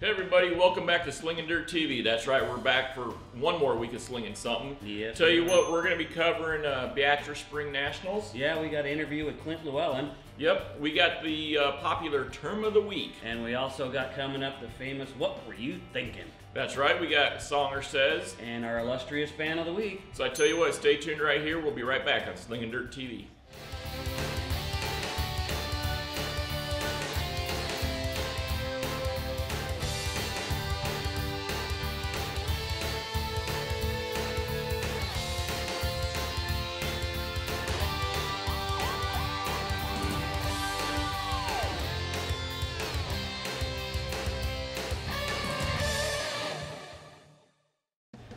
Hey everybody, welcome back to Slingin Dirt TV. That's right, we're back for one more week of Slingin' Something. Yes. Tell you what, we're going to be covering Beatrice Spring Nationals. Yeah, we got an interview with Clint Llewellyn. Yep, we got the popular term of the week. And we also got coming up the famous What Were You Thinking? That's right, we got Songer Says. And our illustrious fan of the week. So I tell you what, stay tuned right here. We'll be right back on Slingin Dirt TV.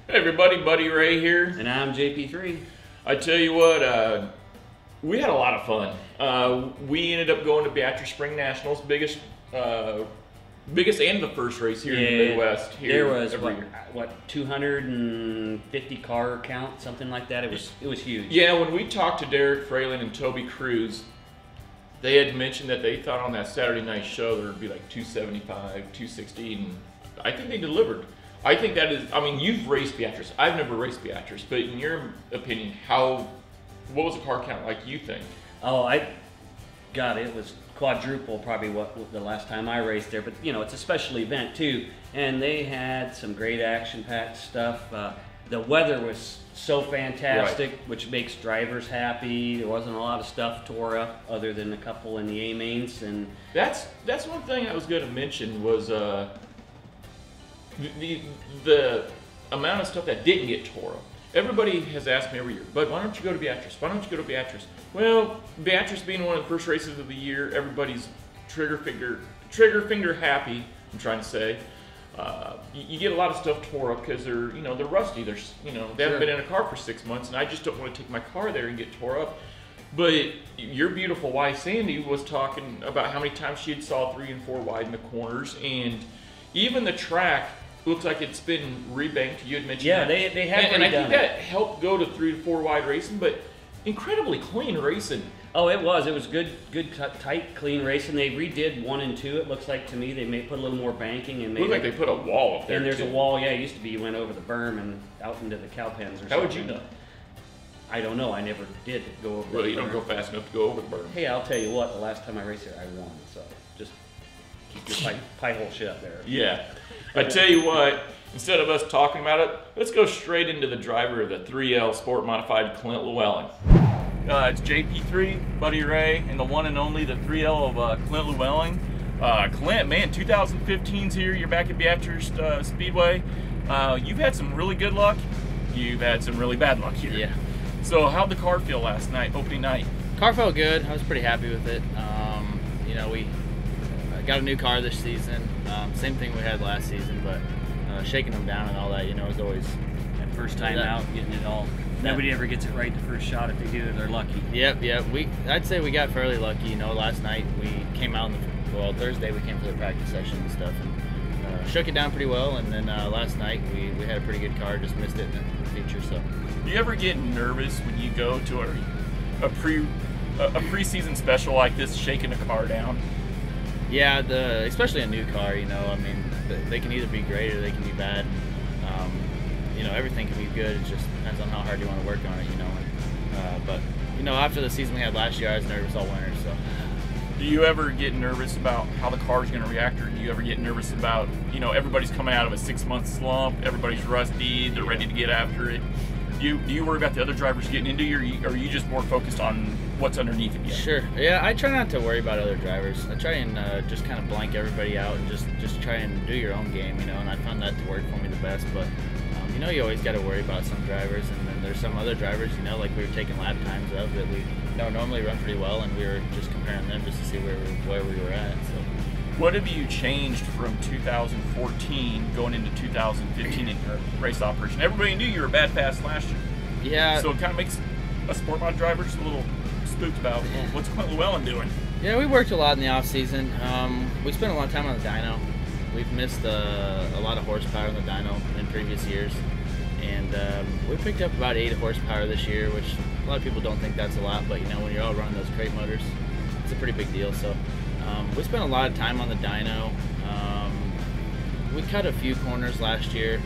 Hey everybody, Buddy Ray here. And I'm JP3. I tell you what, we had a lot of fun. We ended up going to Beatrice Spring Nationals, biggest and the first race here in the Midwest. Here there was what 250 car count, something like that. It was huge. Yeah, when we talked to Derek Fralin and Toby Cruz, they had mentioned that they thought on that Saturday night show there would be like 275, 260, and I think they delivered. I think that is, I mean, you've raced Beatrice. I've never raced Beatrice, but in your opinion, what was the car count like, you think? Oh, it was quadruple probably what the last time I raced there, but you know, it's a special event too, and they had some great action-packed stuff. The weather was so fantastic, right, which makes drivers happy. There wasn't a lot of stuff tore up other than a couple in the A-mains, and that's one thing I was going to mention was the amount of stuff that didn't get tore up. Everybody has asked me every year, but why don't you go to Beatrice? Why don't you go to Beatrice? Well, Beatrice being one of the first races of the year, everybody's trigger finger happy, I'm trying to say. You get a lot of stuff tore up because they're rusty. They haven't been in a car for 6 months, and I just don't want to take my car there and get tore up. But your beautiful wife Sandy was talking about how many times she had saw 3 and 4 wide in the corners, and even the track looks like it's been rebanked. You had mentioned that. Yeah, they have, and I think that helped go to 3 to 4 wide racing, but incredibly clean racing. Oh, it was good, tight, clean racing. They redid 1 and 2. It looks like to me they put a little more banking and made. Looked like they put a wall up there. And there's a wall. Yeah, it used to be you went over the berm and out into the cow pens or something. How would you know? I don't know. I never did go over. Well, you don't go fast enough to go over the berm. Hey, I'll tell you what. The last time I raced there, I won. So just keep your pie hole shut there. Yeah. I tell you what, instead of us talking about it, let's go straight into the driver of the 3L Sport Modified, Clint Llewellyn. It's JP3, Buddy Ray, and the one and only, the 3L of Clint Llewellyn. Clint, man, 2015's here. You're back at Beatrice Speedway. You've had some really good luck. You've had some really bad luck here. Yeah. So how'd the car feel last night, opening night? Car felt good. I was pretty happy with it. We got a new car this season. Same thing we had last season, but shaking them down and all that, is always that first time out, getting it all. Nobody ever gets it right the first shot. If they do, they're lucky. Yep. I'd say we got fairly lucky. Last night we came out Thursday we came for the practice session and stuff, and shook it down pretty well. And then last night we had a pretty good car, just missed it in the feature. So, do you ever get nervous when you go to a preseason special like this, shaking a car down? Yeah, especially a new car, they can either be great or they can be bad. Everything can be good. It just depends on how hard you want to work on it, But after the season we had last year, I was nervous all winter. So, do you ever get nervous about how the car is going to react, or do you ever get nervous about, everybody's coming out of a 6-month slump, everybody's rusty, they're ready to get after it? Do you worry about the other drivers getting into you, or are you just more focused on what's underneath of you? Sure. Yeah, I try not to worry about other drivers. I try and just kind of blank everybody out and just try and do your own game, and I found that to work for me the best. But you always got to worry about some drivers, and then there's some other drivers, like we were taking lap times of that we normally run pretty well, and we were just comparing them just to see where we were at. So, what have you changed from 2014 going into 2015 in your race operation? Everybody knew you were bad fast last year. Yeah. So it kind of makes a sport mod driver just a little spooked about what's Clint Llewellyn doing. Yeah, we worked a lot in the off season. We spent a lot of time on the dyno. We've missed a lot of horsepower in the dyno in previous years, and we picked up about 8 horsepower this year, which a lot of people don't think that's a lot, but when you're all running those crate motors, it's a pretty big deal. So we spent a lot of time on the dyno. we cut a few corners last year,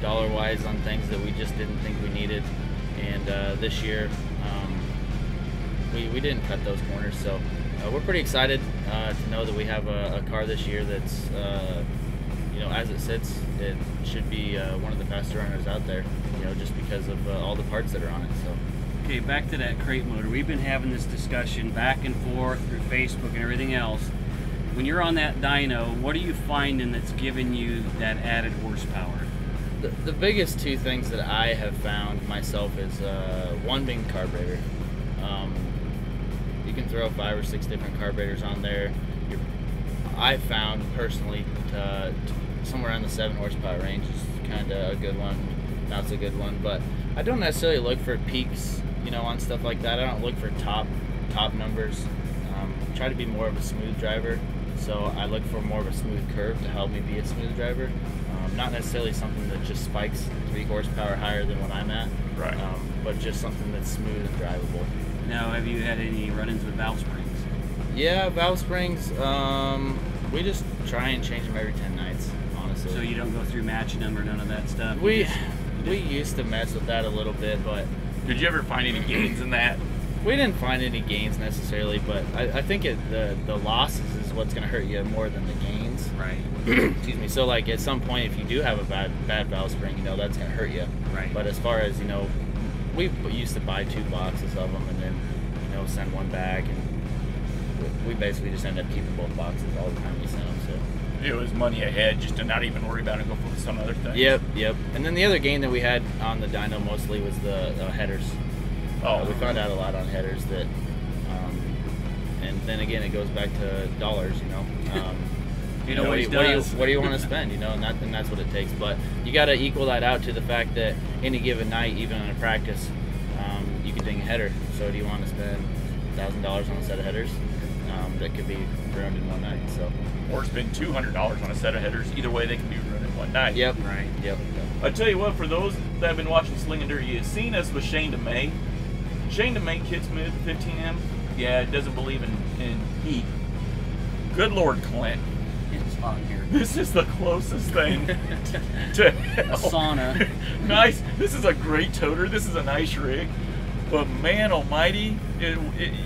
dollar-wise, on things that we just didn't think we needed, and this year we didn't cut those corners. So we're pretty excited to know that we have a car this year that's, as it sits, it should be one of the faster runners out there, just because of all the parts that are on it. So. Okay, back to that crate motor. We've been having this discussion back and forth through Facebook and everything else. When you're on that dyno, what are you finding that's giving you that added horsepower? The biggest two things that I have found myself is one being carburetor. You can throw 5 or 6 different carburetors on there. I found personally somewhere around the 7 horsepower range is kind of a good one, not so good one. But I don't necessarily look for peaks, on stuff like that. I don't look for top numbers. Try to be more of a smooth driver, so I look for more of a smooth curve to help me be a smooth driver. Not necessarily something that just spikes 3 horsepower higher than what I'm at, right? But just something that's smooth and drivable. Now, have you had any run-ins with valve springs? Yeah, valve springs. We just try and change them every 10 nights, honestly. So you don't go through matching them or none of that stuff? We used to mess with that a little bit, but did you ever find any gains in that? We didn't find any gains necessarily, but I think the losses is what's going to hurt you more than the gains. Right. Excuse me. So like at some point, if you do have a bad valve spring, that's going to hurt you. Right. But as far as we used to buy 2 boxes of them and then send one back, and we basically just end up keeping both boxes all the time we send them. So it was money ahead, just to not even worry about it and go for some other things. Yep. And then the other gain that we had on the dyno mostly was the headers. We found out a lot on headers that, and then again it goes back to dollars. What do you want to spend? And that's what it takes. But you got to equal that out to the fact that any given night, even in a practice, you could ding a header. So do you want to spend $1,000 on a set of headers? That could be ruined in one night. So. Or spend $200 on a set of headers. Either way, they can be ruined in one night. Yep. Right. Yep. I tell you what, for those that have been watching Slingin Dirt, you've seen us with Shane DeMay. Shane DeMay, Kid Smith, 15M. Yeah, doesn't believe in heat. Good Lord, Clint. It's hot here. This is the closest thing to hell. A sauna. Nice. This is a great toter. This is a nice rig. But man almighty,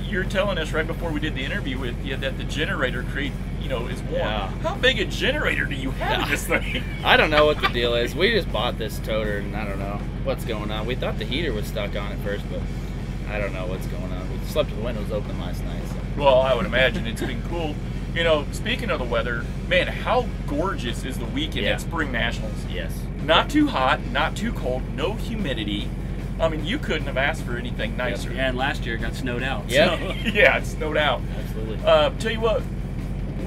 you're telling us right before we did the interview with you that the generator is warm. Yeah. How big a generator do you have in this thing? I don't know what the deal is. We just bought this toter and I don't know what's going on. We thought the heater was stuck on at first, but I don't know what's going on. We slept with the windows open last night. So. Well, I would imagine it's been cool. Speaking of the weather, man, how gorgeous is the weekend at Spring Nationals? Yes. Not too hot, not too cold, no humidity. I mean, you couldn't have asked for anything nicer. Yeah, and last year it got snowed out. Yep. So. Yeah, it snowed out. Absolutely. Tell you what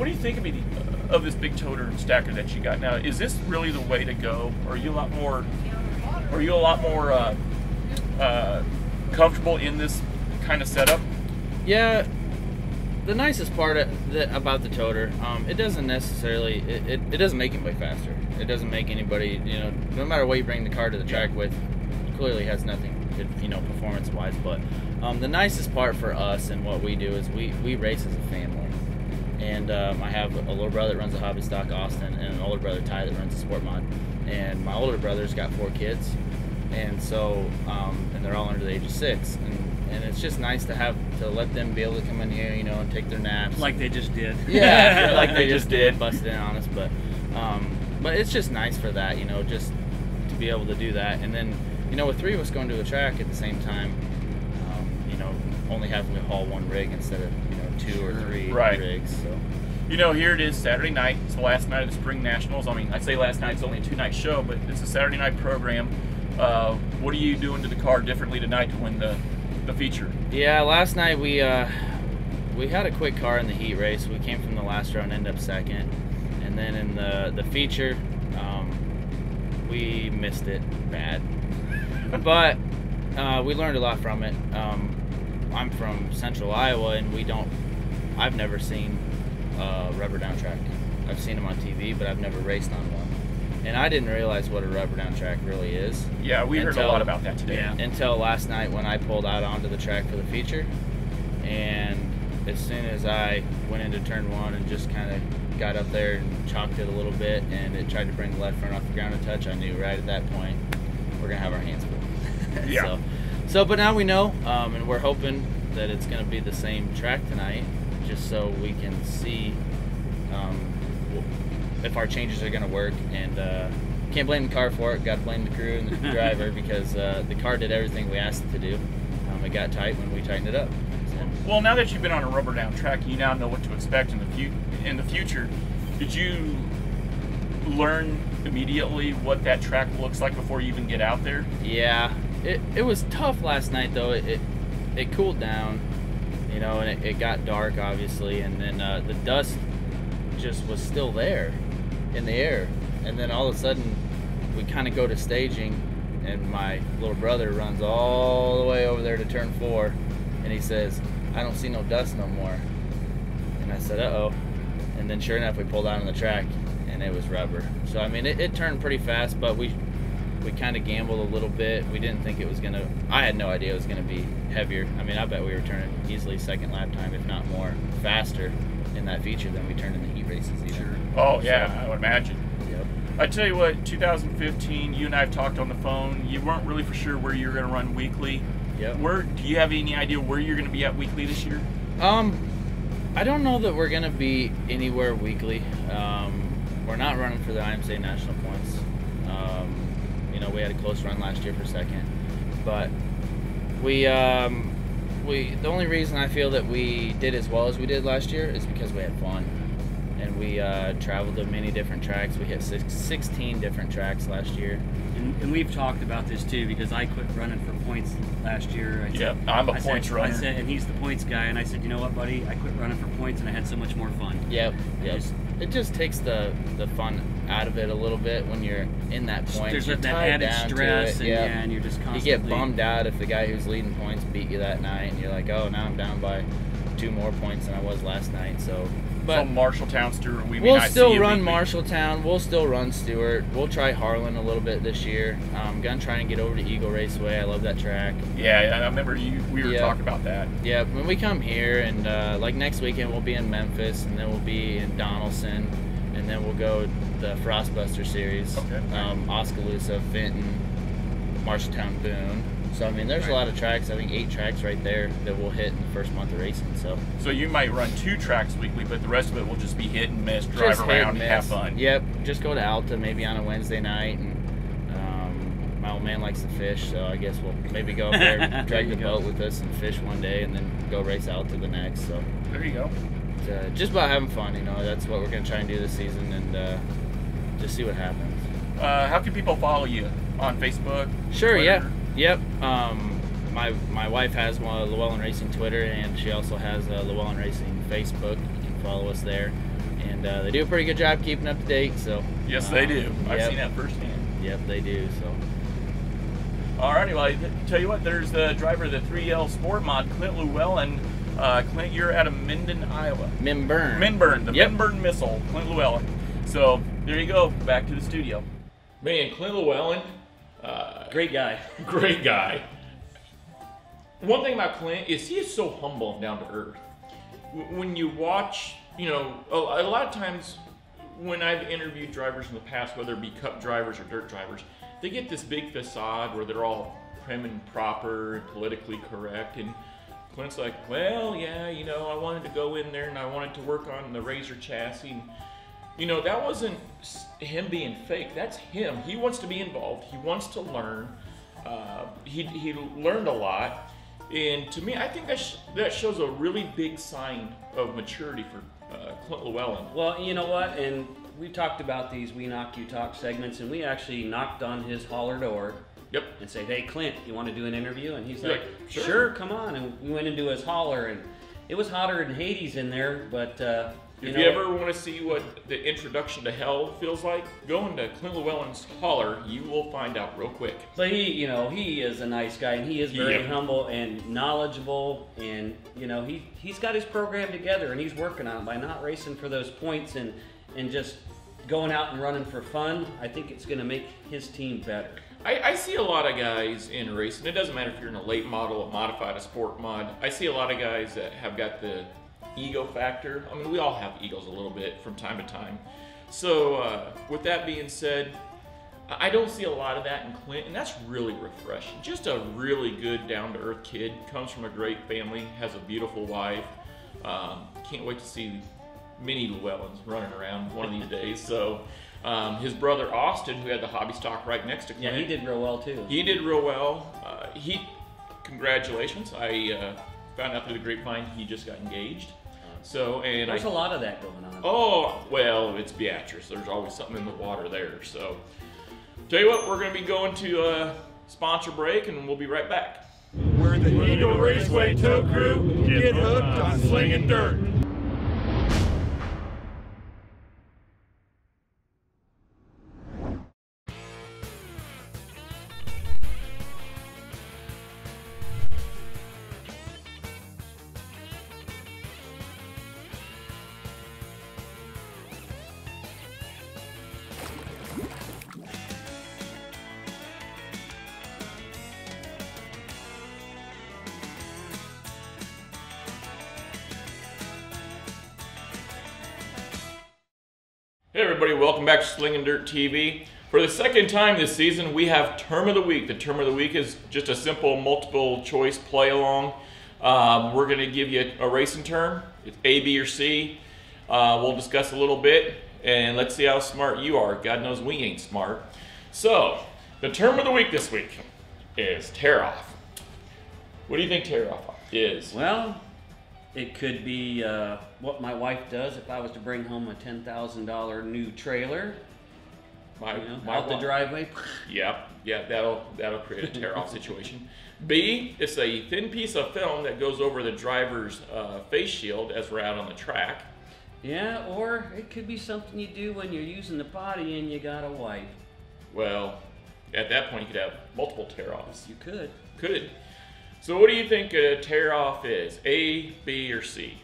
do you think of this big toter and stacker that you got now? Is this really the way to go? Or are you a lot more comfortable in this kind of setup? Yeah. The nicest part about the toter, it doesn't necessarily, it doesn't make anybody faster. It doesn't make anybody, no matter what you bring the car to the track with, clearly has nothing to, performance-wise. But the nicest part for us and what we do is we race as a family. And I have a little brother that runs a hobby stock, Austin, and an older brother, Ty, that runs a sport mod. And my older brother's got 4 kids. And so, and they're all under the age of 6. And it's just nice to let them be able to come in here, and take their naps. Like they just did. Yeah, like they just did, busted in on us. But it's just nice for that, just to be able to do that. And then, with 3 of us going to the track at the same time, only having to haul 1 rig instead of, 2 or 3 rigs. So. Here it is, Saturday night. It's the last night of the Spring Nationals. I mean, I'd say last night, it's only a 2-night show, but it's a Saturday night program. What are you doing to the car differently tonight to win the feature? Yeah, last night we had a quick car in the heat race. We came from the last round, ended up 2nd, and then in the feature, we missed it bad. But we learned a lot from it. I'm from Central Iowa, and I've never seen a rubber down track. I've seen them on TV, but I've never raced on one. And I didn't realize what a rubber down track really is. Yeah, we heard a lot about that today. Until last night when I pulled out onto the track for the feature. And as soon as I went into turn 1 and just kind of got up there and chalked it a little bit, and it tried to bring the left front off the ground a touch, I knew right at that point we're gonna have our hands full. Yeah. But now we know, and we're hoping that it's gonna be the same track tonight, just so we can see if our changes are gonna work. And can't blame the car for it. Got to blame the crew and the driver because the car did everything we asked it to do. It got tight when we tightened it up. So. Well, now that you've been on a rubber down track, you now know what to expect in the future. Did you learn immediately what that track looks like before you even get out there? Yeah, it was tough last night though. It cooled down, and it got dark obviously, and then the dust just was still there in the air, and then all of a sudden we kind of go to staging. And my little brother runs all the way over there to turn 4, and he says, "I don't see no dust no more." And I said, "Uh-oh." And then sure enough, we pulled out on the track, and it was rubber. So, I mean, it turned pretty fast, but we kind of gambled a little bit. We didn't think it was going to – I had no idea it was going to be heavier. I mean, I bet we were turning easily second lap time, if not more, faster in that feature than we turned in the heat races even. Sure. Oh, yeah, I would imagine. Yep. I tell you what, 2015, you and I have talked on the phone. You weren't really for sure where you were going to run weekly. Yep. Do you have any idea where you're going to be at weekly this year? I don't know that we're going to be anywhere weekly. We're not running for the IMSA national points. We had a close run last year for second, but the only reason I feel that we did as well as we did last year is because we had fun. And we traveled to many different tracks. We hit 16 different tracks last year. And we've talked about this too, because I quit running for points last year. I'm a points runner. I said, and he's the points guy, and I said, you know what, buddy? I quit running for points, and I had so much more fun. Yep. It just takes the fun out of it a little bit when you're in that point. There's you're that added stress, and you're just constantly... You get bummed out if the guy who's leading points beat you that night, and you're like, oh, now I'm down by 2 more points than I was last night, so... But Marshalltown, Stewart, we'll still run Marshalltown. We'll still run Stewart. We'll try Harlan a little bit this year. I'm gonna try and get over to Eagle Raceway. I love that track. Yeah, I remember we were talking about that. Yeah, when we come here and like next weekend we'll be in Memphis, and then we'll be in Donaldson, and then we'll go the Frostbuster Series. Okay. Oskaloosa, Fenton, Marshalltown, Boone. So, I mean, there's a lot of tracks. I think 8 tracks right there that we'll hit in the first month of racing. So you might run 2 tracks weekly, but the rest of it will just be hit and miss, drive around, and have fun. Yep, just go to Alta maybe on a Wednesday night. And my old man likes to fish, so I guess we'll maybe go up there, drag the boat with us and fish one day, and then go race Alta the next. So there you go. Just about having fun, That's what we're going to try and do this season, and just see what happens. How can people follow you? On Facebook? Sure, Twitter? yeah. Yep. My wife has Llewellyn Racing Twitter, and she also has Llewellyn Racing Facebook. You can follow us there, and they do a pretty good job keeping up to date. So yes, they do. I've seen that firsthand. Yep, they do. So. Alrighty, well, I tell you what, there's the driver of the 3L Sport Mod, Clint Llewellyn. Clint, you're out of Minden, Iowa. Minburn, the Minburn Missile, Clint Llewellyn. So there you go. Back to the studio. Man, Clint Llewellyn. Great guy. Great guy. One thing about Clint is he is so humble and down to earth. When you watch, a lot of times when I've interviewed drivers in the past, whether it be cup drivers or dirt drivers, they get this big facade where they're all prim and proper and politically correct. And Clint's like, well, yeah, I wanted to go in there and I wanted to work on the Razor chassis. That wasn't him being fake. That's him. He wants to be involved. He wants to learn. He learned a lot. And to me, I think that shows a really big sign of maturity for Clint Llewellyn. Well, you know what? And we've talked about these We Knock You Talk segments, and we actually knocked on his holler door. Yep. And said, hey, Clint, you want to do an interview? And he's like, sure. Sure, come on. And we went into his holler, and it was hotter than Hades in there, but... If you ever want to see what the introduction to hell feels like, go into Clint Llewellyn's holler. You will find out real quick. But he is a nice guy, and he is very humble and knowledgeable, and he's got his program together, and he's working on it by not racing for those points and just going out and running for fun. I think it's going to make his team better. I see a lot of guys in racing. It doesn't matter if you're in a late model, a modified, a sport mod. I see a lot of guys that have got the ego factor. I mean, we all have egos a little bit from time to time. So with that being said, I don't see a lot of that in Clint, and that's really refreshing. Just a really good, down-to-earth kid, comes from a great family, has a beautiful wife. Can't wait to see mini Llewellyns running around one of these days. So his brother Austin, who had the hobby stock right next to Clint. Yeah, he did real well too. He did real well. Congratulations. I found out through the grapevine he just got engaged. So, and There's a lot of that going on. Oh, well, it's Beatrice. There's always something in the water there. So, tell you what, we're going to be going to a sponsor break, and we'll be right back. Where the Eagle Raceway tow crew get hooked on slinging dirt. Hey everybody, welcome back to Slingin Dirt TV. For the second time this season, we have Term of the Week. The Term of the Week is just a simple multiple choice play along. We're going to give you a racing term. It's A, B, or C. We'll discuss a little bit, and let's see how smart you are. God knows we ain't smart. So, the Term of the Week this week is tear off. What do you think tear off is? Well, it could be what my wife does if I was to bring home a $10,000 new trailer. Out the driveway. Yeah, that'll create a tear-off situation. B, it's a thin piece of film that goes over the driver's face shield as we're out on the track. Yeah, or it could be something you do when you're using the potty and you got a wife. Well, at that point you could have multiple tear-offs. You could. Could. So what do you think a tear-off is? A, B, or C?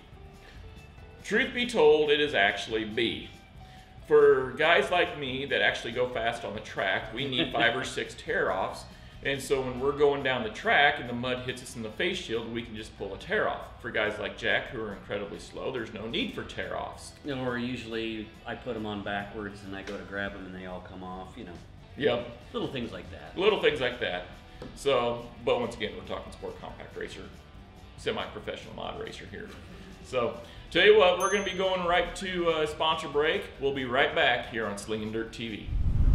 Truth be told, it is actually B. For guys like me that actually go fast on the track, we need 5 or 6 tear-offs. And so when we're going down the track and the mud hits us in the face shield, we can just pull a tear-off. For guys like Jack, who are incredibly slow, there's no need for tear-offs. Or usually I put them on backwards and I go to grab them and they all come off, Yep. Little things like that. Little things like that. So, but once again, we're talking sport compact racer, semi-professional mod racer here. So, tell you what, we're going to be going right to a sponsor break. We'll be right back here on Slingin Dirt TV.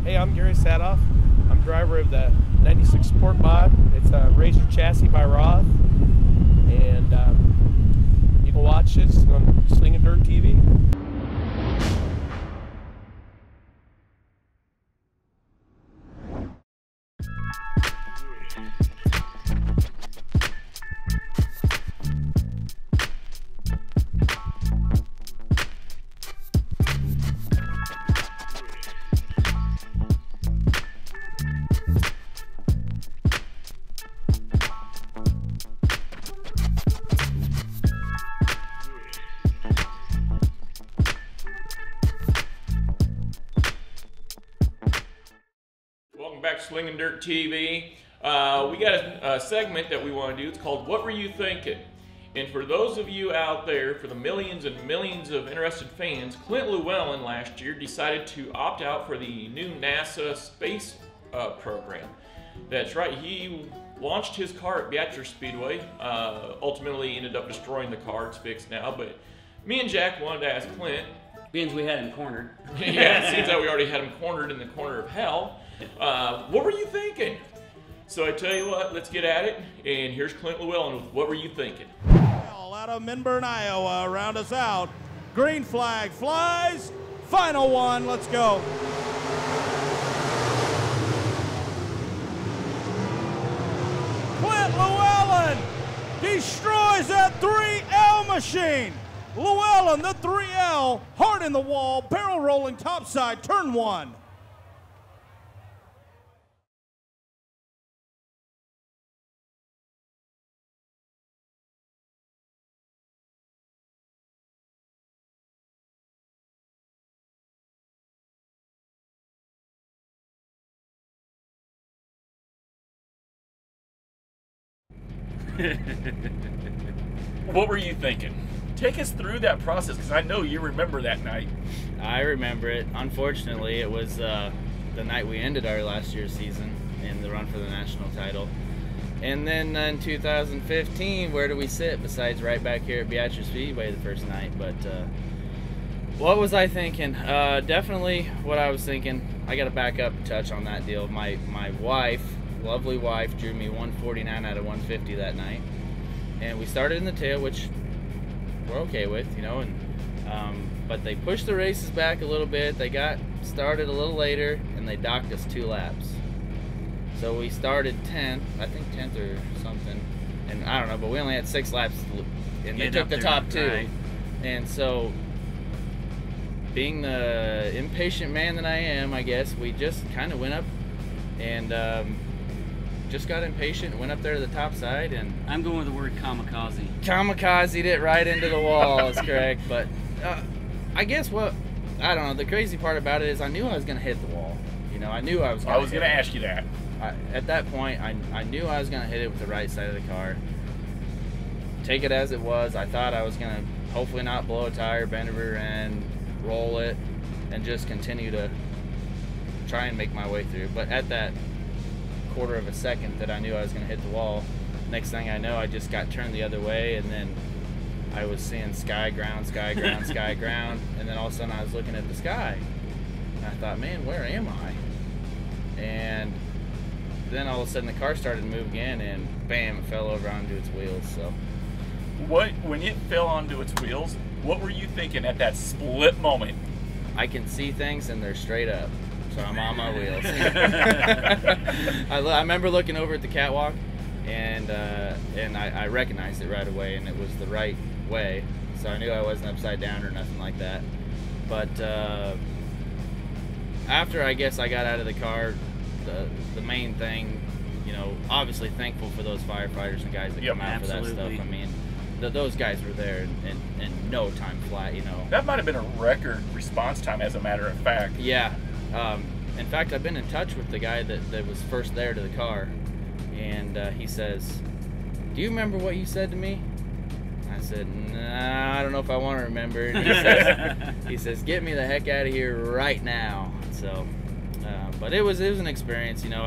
Hey, I'm Gary Sadoff. I'm driver of the 96 Sport Mod. It's a Razor chassis by Roth. And you can watch this on Slingin Dirt TV. Back to Slingin Dirt TV. We got a segment that we want to do. It's called What Were You Thinking? And for those of you out there, for the millions and millions of interested fans, Clint Llewellyn last year decided to opt out for the new NASA space program. That's right, he launched his car at Beatrice Speedway. Ultimately ended up destroying the car. It's fixed now, but me and Jack wanted to ask Clint. Being we had him cornered. Yeah, it seems that we already had him cornered in the corner of hell. What were you thinking? So I tell you what, let's get at it. And here's Clint Llewellyn with What Were You Thinking? Well, out of Minburn, Iowa, round us out. Green flag flies. Final one, let's go. Clint Llewellyn destroys that 3L machine. Llewellyn, the 3L, hard in the wall, barrel rolling topside, turn 1. What were you thinking? Take us through that process, because I know you remember that night. I remember it. Unfortunately, it was the night we ended our last year's season in the run for the national title. And then in 2015, where do we sit besides right back here at Beatrice Speedway the first night? But what was I thinking? Definitely what I was thinking. I got to back up a touch on that deal. My wife, lovely wife, drew me 149 out of 150 that night. And we started in the tail, which we're okay with, you know. And but they pushed the races back a little bit. They got started a little later, and they docked us 2 laps. So we started 10th, I think 10th or something, and I don't know, but we only had 6 laps, and they took the top 2. Right. And so, being the impatient man that I am, I guess, we just kind of went up and just got impatient, went up there to the top side, and I'm going with the word kamikaze. Kamikazed it right into the wall, is correct. But I guess I don't know, the crazy part about it is I knew I was going to hit the wall. You know, I knew I was going to I was going to ask you that. At that point, I knew I was going to hit it with the right side of the car. Take it as it was. I thought I was going to hopefully not blow a tire, bend a rear end, roll it, and just continue to try and make my way through. But at that quarter of a second that I knew I was going to hit the wall, next thing I know, I just got turned the other way, and then I was seeing sky, ground, sky, ground, sky, ground, and then all of a sudden I was looking at the sky. And I thought, man, where am I? And then all of a sudden the car started to move again, and bam, it fell over onto its wheels. So, when it fell onto its wheels, what were you thinking at that split moment? I can see things and they're straight up, so I'm on my wheels. I remember looking over at the catwalk, and I recognized it right away, and it was the right way, so I knew I wasn't upside down or nothing like that. But after I guess I got out of the car, the main thing, you know, obviously thankful for those firefighters and guys that come out for that stuff. I mean, those guys were there in no time flat, you know. That might have been a record response time, as a matter of fact. Yeah. In fact, I've been in touch with the guy that was first there to the car, and he says, "Do you remember what you said to me?" I said, "Nah, I don't know if I want to remember." And he says, "Get me the heck out of here right now." So, but it was an experience, you know.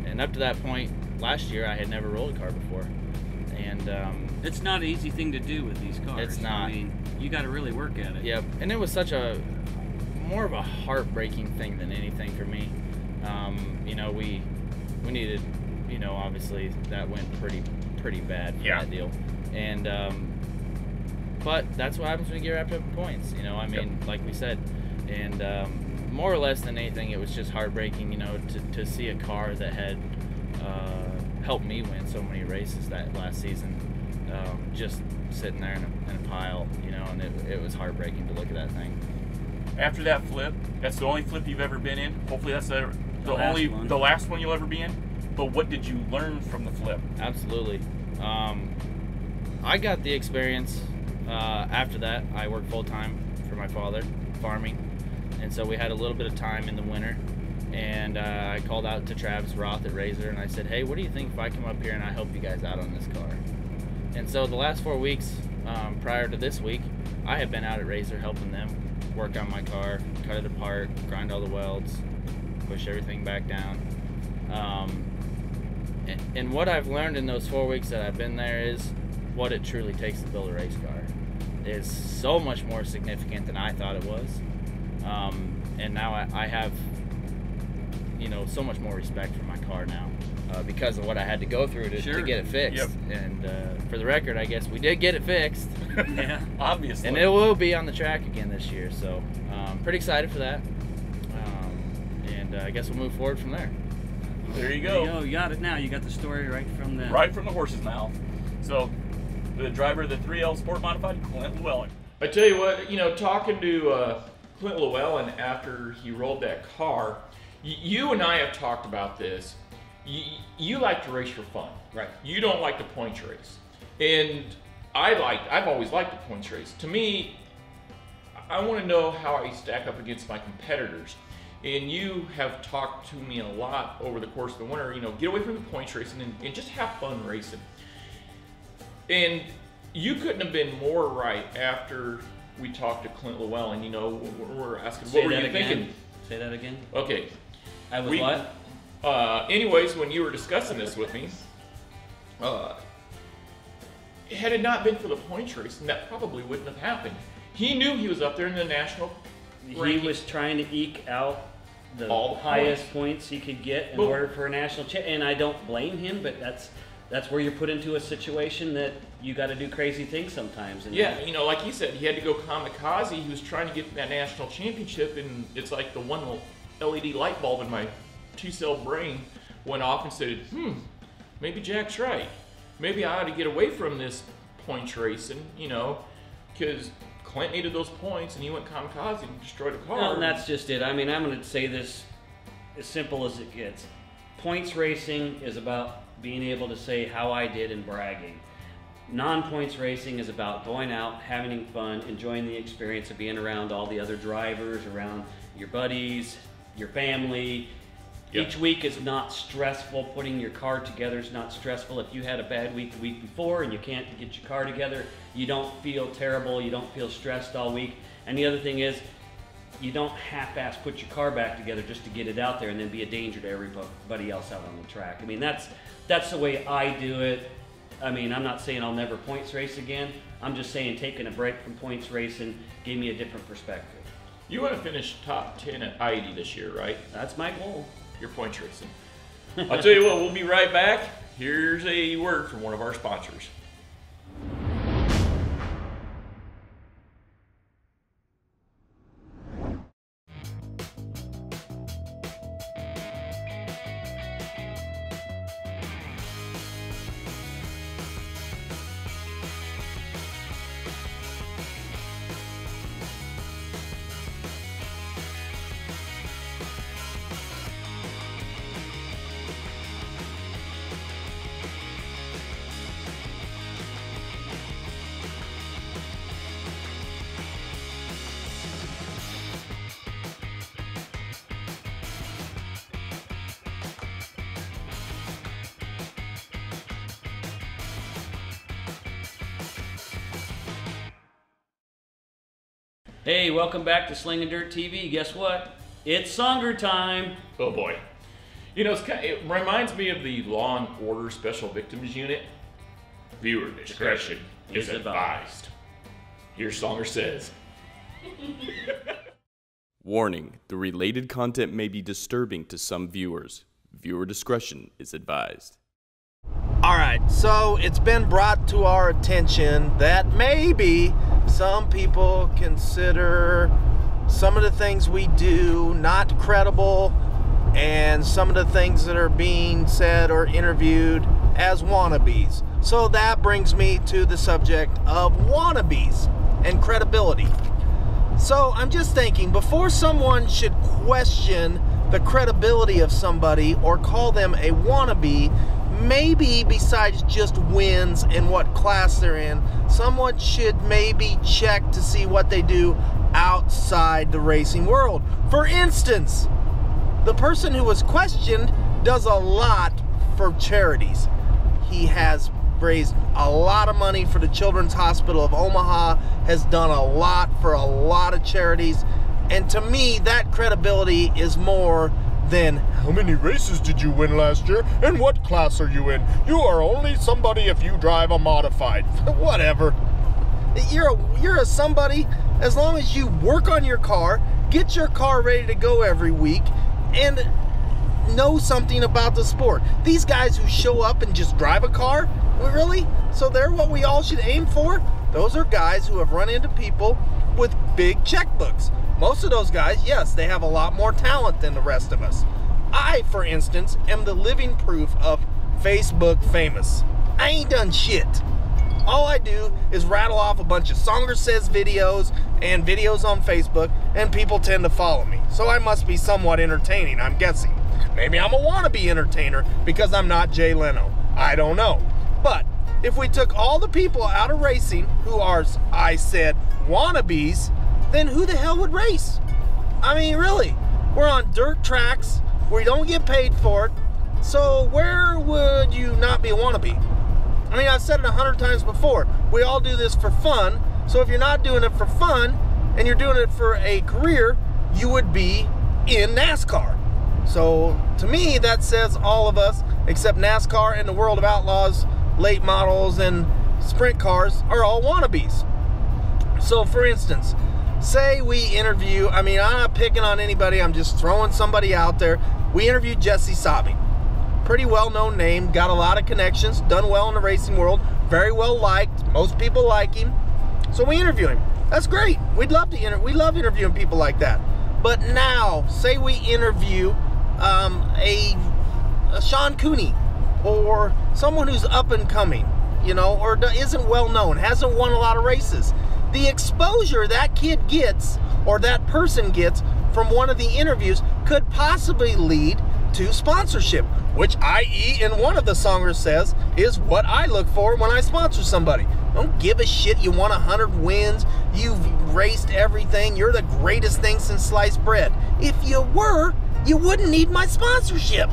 And up to that point last year, I had never rolled a car before, and it's not an easy thing to do with these cars. It's not. I mean, you got to really work at it. Yep, and it was such a more of a heartbreaking thing than anything for me. You know, we needed, you know, obviously that went pretty bad for that deal, and but that's what happens when you get wrapped up in points. You know, I mean, like we said, and more or less than anything, it was just heartbreaking, you know, to see a car that had helped me win so many races that last season just sitting there in a pile, you know, and it was heartbreaking to look at that thing. After that flip, that's the only flip you've ever been in. Hopefully that's the last one you'll ever be in. But what did you learn from the flip? Absolutely. I got the experience. After that, I worked full-time for my father, farming. And so we had a little bit of time in the winter. And I called out to Travis Roth at Razor, and I said, "Hey, what do you think if I come up here and I help you guys out on this car?" And so the last 4 weeks prior to this week, I have been out at Razor helping them work on my car, cut it apart, grind all the welds, push everything back down. And what I've learned in those 4 weeks that I've been there is what it truly takes to build a race car. It's so much more significant than I thought it was. And now I have, you know, so much more respect for my car now because of what I had to go through to get it fixed. Yep. And for the record, I guess we did get it fixed. Yeah, obviously. And it will be on the track again this year, so pretty excited for that. And I guess we'll move forward from there. There you go. You got it now. You got the story right from the horse's mouth. So, the driver of the 3L Sport Modified, Clint Llewellyn. I tell you what, you know, talking to Clint Llewellyn after he rolled that car, you and I have talked about this. You like to race for fun. Right. You don't like the points race. And I've always liked the points race. To me, I want to know how I stack up against my competitors. And you have talked to me a lot over the course of the winter, you know, get away from the points racing and just have fun racing. And you couldn't have been more right after we talked to Clint Llewellyn. You know, we're asking, Say what were that you again. thinking? Say that again. Okay. I was what? Anyways, when you were discussing this with me, had it not been for the points racing, that probably wouldn't have happened. He knew he was up there in the national ranking. He was trying to eke out the All the highest points he could get in order for a national and I don't blame him, but that's where you're put into a situation that you got to do crazy things sometimes. And yeah, you know, like he said, he had to go kamikaze. He was trying to get that national championship, and it's like the one LED light bulb in my 2-cell brain went off and said, maybe Jack's right. Maybe I ought to get away from this points racing, you know, because Clint needed those points, and he went kamikaze and destroyed a car. Well, and that's just it. I mean, I'm going to say this as simple as it gets. Points racing is about being able to say how I did and bragging. Non-points racing is about going out, having fun, enjoying the experience of being around all the other drivers, around your buddies, your family. Yep. Each week is not stressful. Putting your car together is not stressful. If you had a bad week the week before and you can't get your car together, you don't feel terrible. You don't feel stressed all week. And the other thing is, you don't half-ass put your car back together just to get it out there and then be a danger to everybody else out on the track. I mean, that's the way I do it. I mean, I'm not saying I'll never points race again. I'm just saying taking a break from points racing gave me a different perspective. You want to finish top 10 at I-80 this year, right? That's my goal. You're points racing. I'll tell you what, we'll be right back. Here's a word from one of our sponsors. Hey, welcome back to Slingin Dirt TV. Guess what? It's Songer time. Oh boy. You know, it reminds me of the Law and Order Special Victims Unit. Viewer discretion is advised. Here's Songer says. Warning, the related content may be disturbing to some viewers. Viewer discretion is advised. Alright, so it's been brought to our attention that maybe some people consider some of the things we do not credible, and some of the things that are being said or interviewed as wannabes. So that brings me to the subject of wannabes and credibility. So I'm just thinking, before someone should question the credibility of somebody or call them a wannabe, maybe besides just wins and what class they're in, someone should maybe check to see what they do outside the racing world. For instance, the person who was questioned does a lot for charities. He has raised a lot of money for the Children's Hospital of Omaha, has done a lot for a lot of charities, and to me that credibility is more than how many races did you win last year and what class are you in? You are only somebody if you drive a modified. Whatever. You're a somebody as long as you work on your car, get your car ready to go every week, and know something about the sport. These guys who show up and just drive a car, really? So they're what we all should aim for? Those are guys who have run into people with big checkbooks. Most of those guys, yes, they have a lot more talent than the rest of us. I, for instance, am the living proof of Facebook famous. I ain't done shit. All I do is rattle off a bunch of Songer Says videos and videos on Facebook, and people tend to follow me. So I must be somewhat entertaining, I'm guessing. Maybe I'm a wannabe entertainer because I'm not Jay Leno. I don't know. But if we took all the people out of racing who are, I said, wannabes, then who the hell would race? I mean, really, we're on dirt tracks, we don't get paid for it, so where would you not be a wannabe? I mean, I've said it 100 times before. We all do this for fun. So if you're not doing it for fun and you're doing it for a career, you would be in NASCAR. So to me, that says all of us, except NASCAR and the World of Outlaws, late models and sprint cars, are all wannabes. So for instance, say we interview, I mean, I'm not picking on anybody, I'm just throwing somebody out there. We interviewed Jesse Sabe. Pretty well-known name, got a lot of connections, done well in the racing world, very well liked. Most people like him. So we interview him. That's great. We love interviewing people like that. But now, say we interview a Sean Cooney, or someone who's up and coming, you know, or isn't well known, hasn't won a lot of races. The exposure that kid gets, or that person gets from one of the interviews, could possibly lead to sponsorship, which, i.e., in one of the songers says, is what I look for when I sponsor somebody. Don't give a shit you won 100 wins, you've raced everything, you're the greatest thing since sliced bread. If you were, you wouldn't need my sponsorship.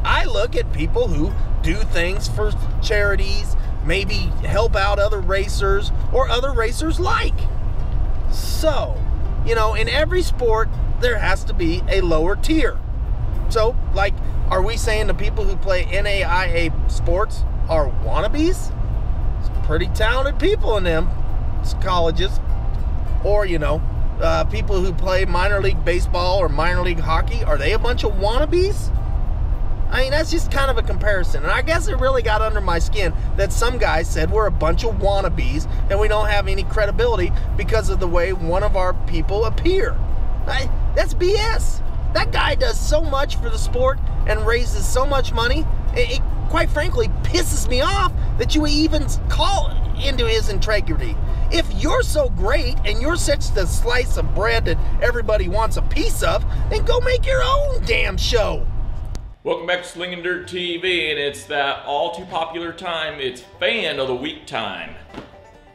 I look at people who do things for charities, maybe help out other racers, or other racers like. So, you know, in every sport, there has to be a lower tier. So, like, are we saying the people who play NAIA sports are wannabes? It's pretty talented people in them colleges. Or, you know, people who play minor league baseball or minor league hockey, are they a bunch of wannabes? I mean, that's just kind of a comparison. And I guess it really got under my skin that some guys said we're a bunch of wannabes and we don't have any credibility because of the way one of our people appear. That's BS. That guy does so much for the sport and raises so much money. It quite frankly pisses me off that you even call into his integrity. If you're so great and you're such the slice of bread that everybody wants a piece of, then go make your own damn show. Welcome back to Slingin Dirt TV, and it's that all too popular time. It's Fan of the Week time.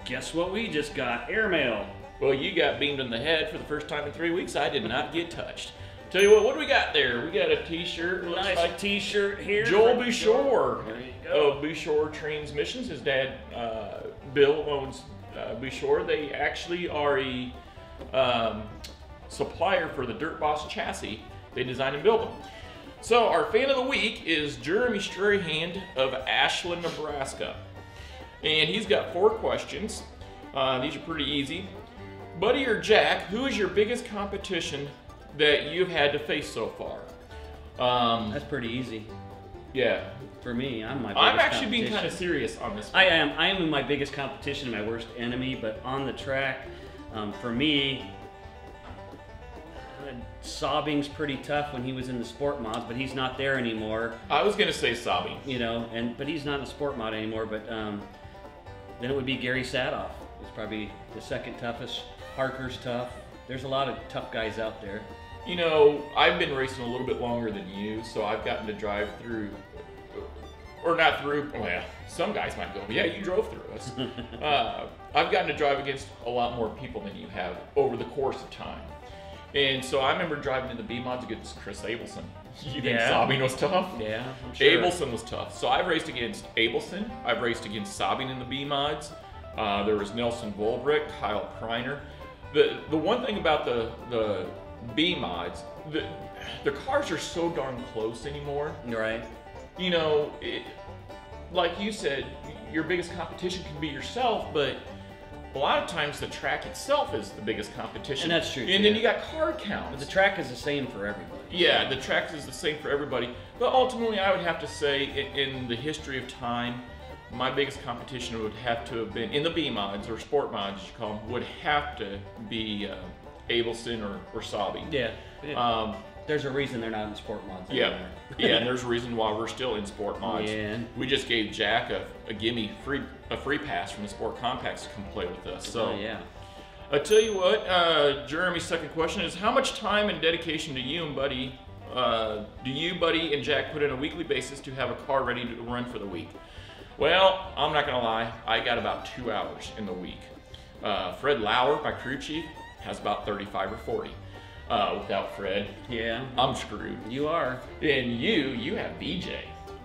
Guess what we just got? Airmail. Well, you got beamed in the head for the first time in 3 weeks. I did not get touched. Tell you what do we got there? We got a t-shirt. Looks Nice like t-shirt here. Joel Bouchard There you go. of Bouchard Transmissions. His dad, Bill, owns Bouchard. They actually are a supplier for the Dirt Boss chassis. They design and build them. So our fan of the week is Jeremy Strahan of Ashland, Nebraska. And he's got 4 questions. These are pretty easy. Buddy or Jack, who is your biggest competition that you've had to face so far? That's pretty easy. Yeah. For me, I'm actually being kind of serious on this one. I am my biggest competition, my worst enemy, but on the track, for me, Sobbing's pretty tough when he was in the sport mods, but he's not there anymore. I was gonna say Sobbing. You know, but he's not in the sport mod anymore. But then it would be Gary Sadoff. He's probably the second toughest. Harker's tough. There's a lot of tough guys out there. You know, I've been racing a little bit longer than you, so I've gotten to drive through, or not through, well, some guys might go, yeah, you drove through us. I've gotten to drive against a lot more people than you have over the course of time. And so I remember driving in the B-Mods against Chris Abelson. You think Sabine was tough? Yeah, I'm sure. Abelson was tough. So I've raced against Abelson. I've raced against Sabine in the B-Mods. There was Nelson Volbrick, Kyle Kreiner. The one thing about the B-Mods, the cars are so darn close anymore. Right. You know, like you said, your biggest competition can be yourself, but a lot of times the track itself is the biggest competition. And that's true. And then you got car counts. But the track is the same for everybody. Yeah, the track is the same for everybody. But ultimately, I would have to say, in the history of time, my biggest competition would have to have been, in the B-Mods, or Sport Mods as you call them, would have to be Abelson or Sabi. Yeah. There's a reason they're not in sport mods anymore. Yeah, and there's a reason why we're still in sport mods. Yeah. We just gave Jack a gimme free pass from the Sport Compacts to come play with us. So yeah. I tell you what, Jeremy's second question is, how much time and dedication do you and Buddy and Jack put in a weekly basis to have a car ready to run for the week? Well, I'm not gonna lie, I got about 2 hours in the week. Fred Lauer, my crew chief, has about 35 or 40. Without Fred, yeah, I'm screwed. You are. And you have BJ.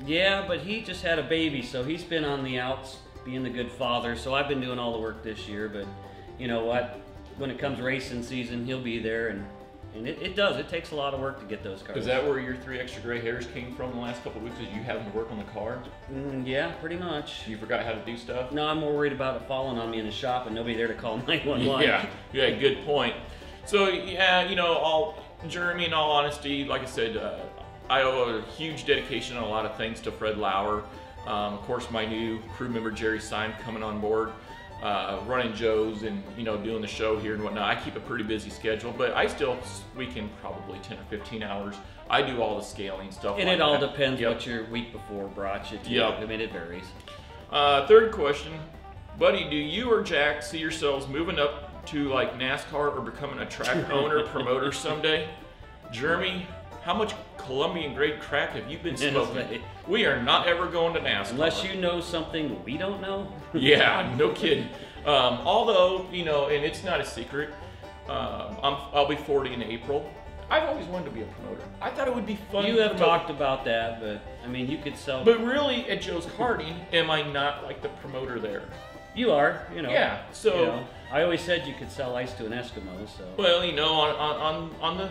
Yeah, but he just had a baby, so he's been on the outs, being the good father. So I've been doing all the work this year. But you know what? When it comes racing season, he'll be there, and it does. It takes a lot of work to get those cars. Is that where your 3 extra gray hairs came from the last couple of weeks? Is you having to work on the car? Yeah, pretty much. You forgot how to do stuff? No, I'm more worried about it falling on me in the shop and nobody there to call 911. Yeah, good point. So yeah, you know, Jeremy, in all honesty, like I said, I owe a huge dedication on a lot of things to Fred Lauer. Of course, my new crew member Jerry Syme coming on board, running Joe's and doing the show here and whatnot. I keep a pretty busy schedule, but I still squeak in probably 10 or 15 hours. I do all the scaling stuff. And like it all that. depends what your week before brought you to. Yep. I mean, it varies. Third question, buddy, do you or Jack see yourselves moving up to like NASCAR or becoming a track owner, promoter someday? Jeremy, how much Colombian grade crack have you been smoking? We are not ever going to NASCAR. Unless you know something we don't know. Yeah, no kidding. Although, and it's not a secret, I'll be 40 in April. I've always wanted to be a promoter. I thought it would be fun. You have talked about that, but I mean, you could sell. But really, at Joe's Karting, am I not like the promoter there? You are, Yeah, so I always said you could sell ice to an Eskimo. So well, on the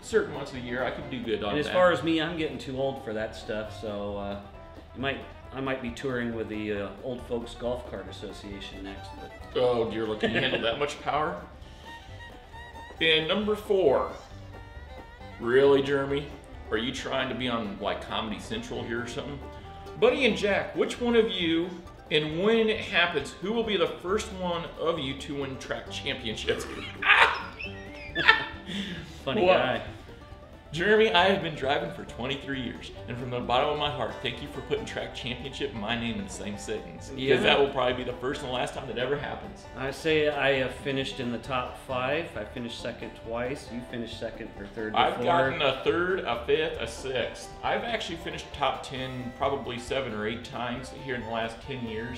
certain months of the year, I could do good on and that. as far as me, I'm getting too old for that stuff. So I might be touring with the Old Folks Golf Cart Association next. But oh dear, look, can you handle that much power? And number 4. Really, Jeremy? Are you trying to be on like Comedy Central here or something? Buddy and Jack, which one of you, and when it happens, who will be the first one of you to win track championships? Funny guy. Jeremy, I have been driving for 23 years, and from the bottom of my heart, thank you for putting track championship and my name in the same sentence. Because that will probably be the first and last time that ever happens. I say I have finished in the top 5. I finished second twice. You finished second or third before. I've gotten a 3rd, a 5th, a 6th. I've actually finished top 10 probably 7 or 8 times here in the last 10 years.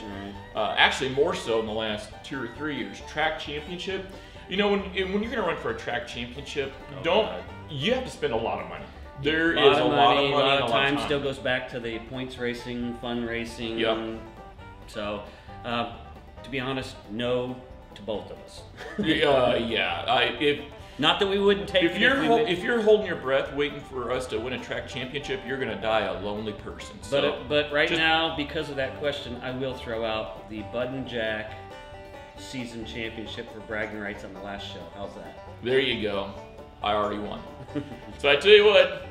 Actually, more so in the last 2 or 3 years. Track championship. When you're going to run for a track championship, you have to spend a lot of money. There is a lot of money. A lot of time still goes back to the points racing, fun racing. Yep. So, to be honest, no to both of us. Not that we wouldn't take if you're holding your breath waiting for us to win a track championship, you're going to die a lonely person. But right now, because of that question, I will throw out the Bud and Jack season championship for bragging rights on the last show. How's that? There you go. I already won. So I tell you what,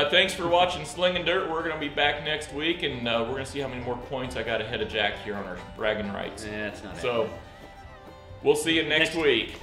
thanks for watching Slingin' Dirt. We're going to be back next week, and we're going to see how many more points I got ahead of Jack here on our bragging rights. Yeah, it's not so we'll see you next week.